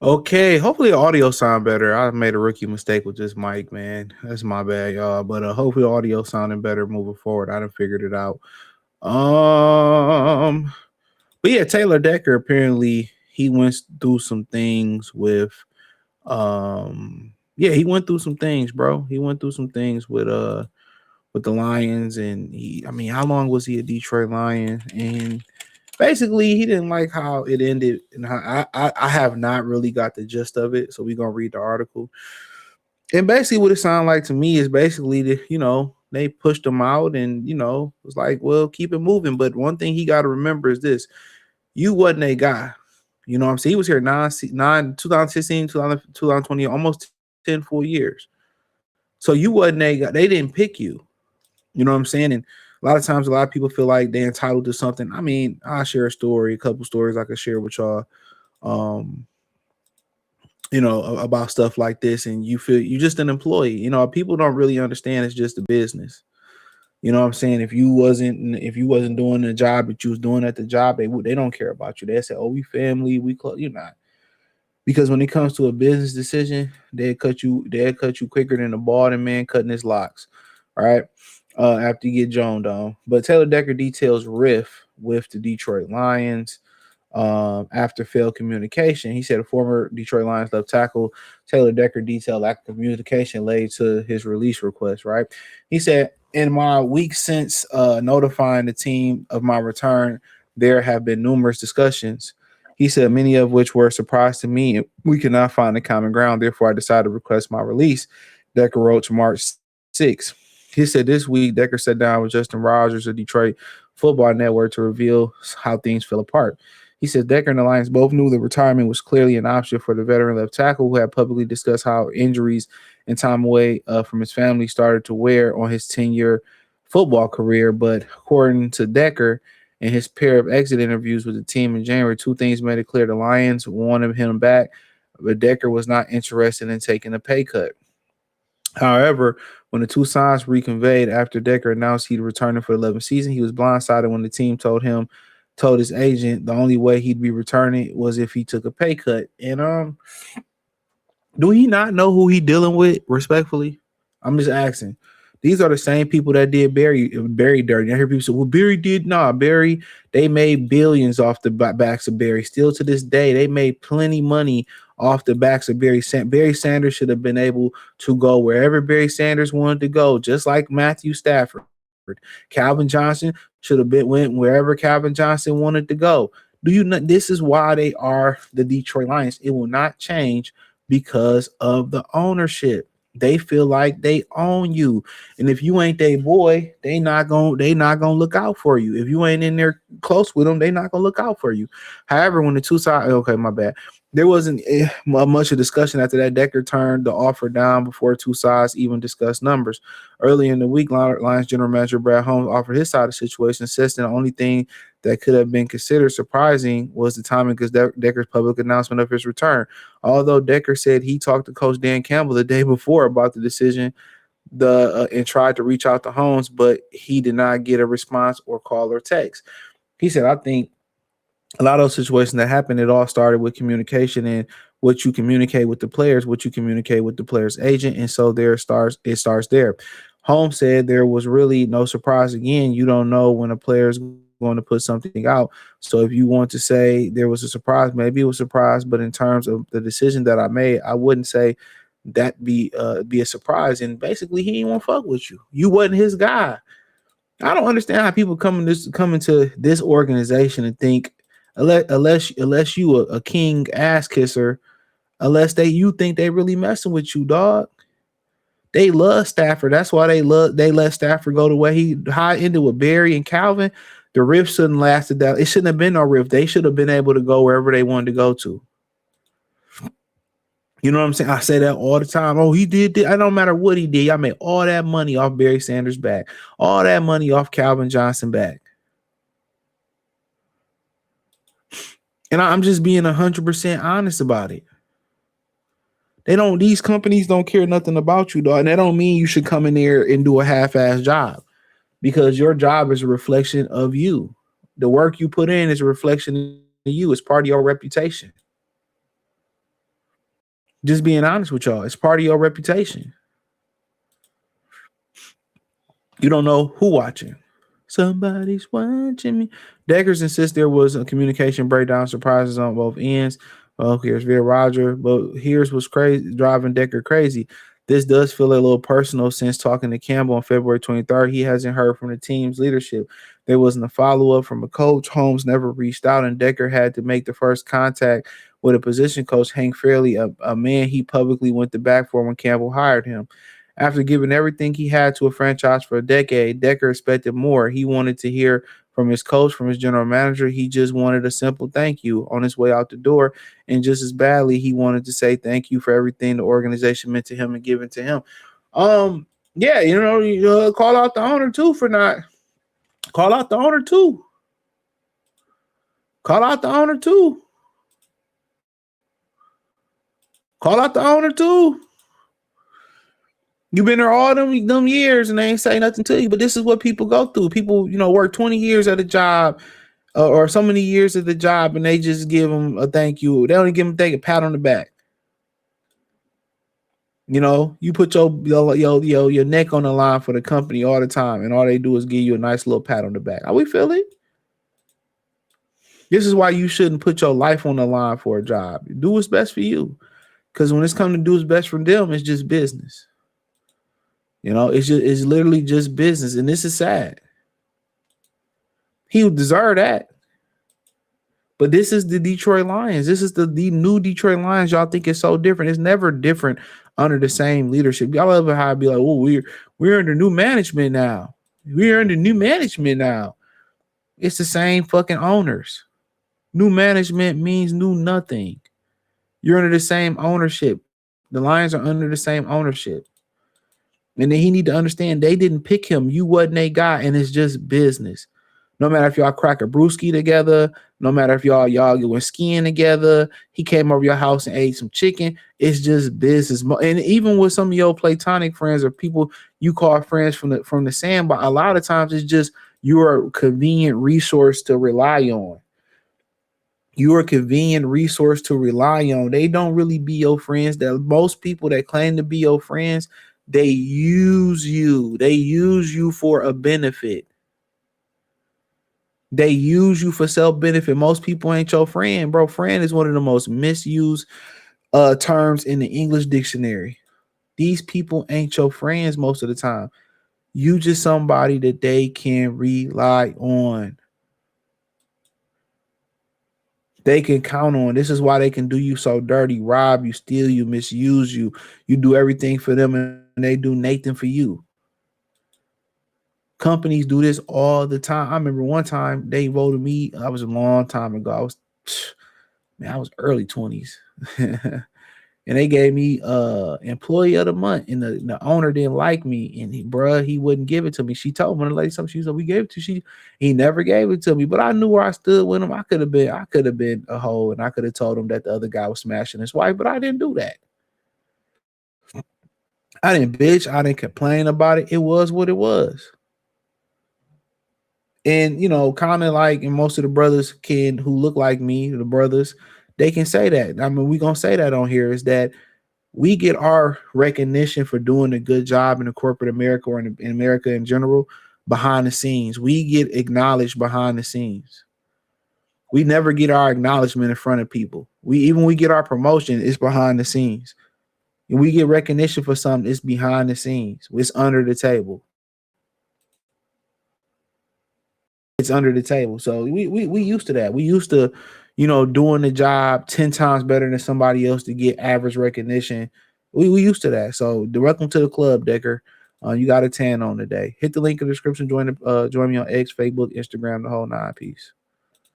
Okay, hopefully the audio sound better. I made a rookie mistake with this mic, man. That's my bad, y'all. But hopefully the audio sounding better moving forward. I done figured it out. Um, but yeah, Taylor Decker apparently he went through some things with yeah, he went through some things, bro. He went through some things with the Lions, and he, I mean, how long was he a Detroit Lion? And basically he didn't like how it ended, and how I have not really got the gist of it, so we're gonna read the article. And basically what it sounded like to me is basically that, they pushed him out, and it was like, well, keep it moving. But one thing he got to remember is this: you wasn't a guy. You know what I'm saying? He was here 2016, 2020, almost 10 full years. So you wasn't a guy. They didn't pick you. You know what I'm saying? And a lot of times, a lot of people feel like they're entitled to something. I mean, I'll share a story, a couple stories I could share with y'all, um, about stuff like this. And you feel you just an employee. People don't really understand it's just a business. You know what I'm saying? If you wasn't doing the job that you was doing at the job, they don't care about you. They say, "Oh, we family, we close." You're not, because when it comes to a business decision, they cut you quicker than a bald man cutting his locks. All right. After you get joned on. But Taylor Decker details riff with the Detroit Lions after failed communication. He said a former Detroit Lions left tackle Taylor Decker detailed lack of communication led to his release request, right? He said, in my week since notifying the team of my return, there have been numerous discussions. He said, many of which were a surprise to me. We could not find a common ground. Therefore, I decided to request my release. Decker wrote to March 6th. He said this week, Decker sat down with Justin Rogers of Detroit Football Network to reveal how things fell apart. He said Decker and the Lions both knew that retirement was clearly an option for the veteran left tackle, who had publicly discussed how injuries and time away from his family started to wear on his 10-year football career. But according to Decker, in his pair of exit interviews with the team in January, two things made it clear: the Lions wanted him back, but Decker was not interested in taking a pay cut. However, when the two sides reconvened after Decker announced he'd returning for the 11th season, he was blindsided when the team told his agent the only way he'd be returning was if he took a pay cut. And do he not know who he dealing with? Respectfully, I'm just asking. These are the same people that did Barry dirty. I hear people say, "Well, Barry did not." Barry, they made billions off the backs of Barry. Still to this day, they made plenty money off the backs of Barry. Barry Sanders should have been able to go wherever Barry Sanders wanted to go, just like Matthew Stafford. Calvin Johnson should have went wherever Calvin Johnson wanted to go. Do you know this is why they are the Detroit Lions? It will not change because of the ownership. They feel like they own you, and if you ain't their boy, they not gonna look out for you. If you ain't in there close with them, they not gonna look out for you. However, when the two sides, okay, my bad, there wasn't much of discussion after that. Decker turned the offer down before two sides even discussed numbers. Early in the week, Lions general manager Brad Holmes offered his side of the situation, insisting the only thing that could have been considered surprising was the timing, because Decker's public announcement of his return. Although Decker said he talked to Coach Dan Campbell the day before about the decision, and tried to reach out to Holmes, but he did not get a response or call or text. He said, "I think a lot of those situations that happened, it all started with communication, and what you communicate with the players, what you communicate with the player's agent, and so it starts there." Holmes said there was really no surprise. Again, you don't know when a player's going to put something out. So if you want to say there was a surprise, maybe it was a surprise, but in terms of the decision that I made, I wouldn't say that be a surprise. And basically, he didn't want to fuck with you. You wasn't his guy. I don't understand how people come into this organization and think, unless you a king ass kisser, unless you think they really messing with you, dog. They love Stafford. That's why they let Stafford go the way he ended with Barry and Calvin. The rift shouldn't lasted that. It shouldn't have been no rift. They should have been able to go wherever they wanted to go to. You know what I'm saying? I say that all the time. Oh, he did. I don't matter what he did. I made all that money off Barry Sanders' back. All that money off Calvin Johnson back. And I'm just being 100% honest about it. These companies don't care nothing about you, dog. And that don't mean you should come in there and do a half-ass job, because your job is a reflection of you. The work you put in is a reflection you. It's part of your reputation. Just being honest with y'all, it's part of your reputation. You don't know who watching. Somebody's watching me. Deckers insists there was a communication breakdown, surprises on both ends. Well, here's Vera Roger, but here's what's crazy, driving Decker crazy. This does feel a little personal since talking to Campbell on February 23rd. He hasn't heard from the team's leadership. There wasn't a follow up from a coach. Holmes never reached out, and Decker had to make the first contact with a position coach, Hank Fairley, a man he publicly went to bat for when Campbell hired him. After giving everything he had to a franchise for a decade, Decker expected more. He wanted to hear from his coach, from his general manager. He just wanted a simple thank you on his way out the door. And just as badly, he wanted to say thank you for everything the organization meant to him and given to him. Yeah, call out the owner too for not. Call out the owner too. Call out the owner too. Call out the owner too. You've been there all them years and they ain't say nothing to you. But this is what people go through. People, work 20 years at a job or so many years at the job, and they just give them a thank you. They only give them a pat on the back. You put your neck on the line for the company all the time, and all they do is give you a nice little pat on the back. How we feel it? This is why you shouldn't put your life on the line for a job. Do what's best for you. Because when it's coming to do what's best for them, it's just business. It's literally just business, and this is sad. He would deserve that. But this is the Detroit Lions. This is the new Detroit Lions. Y'all think it's so different. It's never different under the same leadership. Y'all love how I'd be like, oh, we're under new management now. We're under new management now. It's the same fucking owners. New management means new nothing. You're under the same ownership. The Lions are under the same ownership. And then he need to understand they didn't pick him. You wasn't a guy, and it's just business. No matter if y'all crack a brewski together, no matter if y'all went skiing together, he came over your house and ate some chicken. It's just business. And even with some of your platonic friends or people you call friends from the sandbox, a lot of times it's just you're a convenient resource to rely on. You're a convenient resource to rely on. They don't really be your friends. That most people that claim to be your friends, they use you. They use you for a benefit. They use you for self-benefit. Most people ain't your friend, bro. Friend is one of the most misused terms in the English dictionary. These people ain't your friends most of the time. You just somebody that they can rely on. They can count on. This is why they can do you so dirty, rob you, steal you, misuse you. You do everything for them and they do nothing for you. Companies do this all the time. I remember one time they voted me. That was a long time ago. I was early 20s. And they gave me employee of the month, and the owner didn't like me, and he wouldn't give it to me. She told me, the lady something, she said, we gave it to he never gave it to me, but I knew where I stood with him. I could have been a hoe, and I could have told him that the other guy was smashing his wife, but I didn't do that. I didn't bitch. I didn't complain about it. It was what it was. And kind of like, and most of the brothers who look like me, the brothers, they can say that. I mean, we gonna say that on here is that we get our recognition for doing a good job in the corporate America or in America in general behind the scenes. We get acknowledged behind the scenes. We never get our acknowledgement in front of people. We get our promotion, it's behind the scenes. And we get recognition for something, it's behind the scenes. It's under the table. It's under the table. So we used to that. We used to, doing the job 10 times better than somebody else to get average recognition. We used to that. So welcome to the club, Decker. You got a 10 on today. Hit the link in the description. Join me on X, Facebook, Instagram, the whole 9 piece.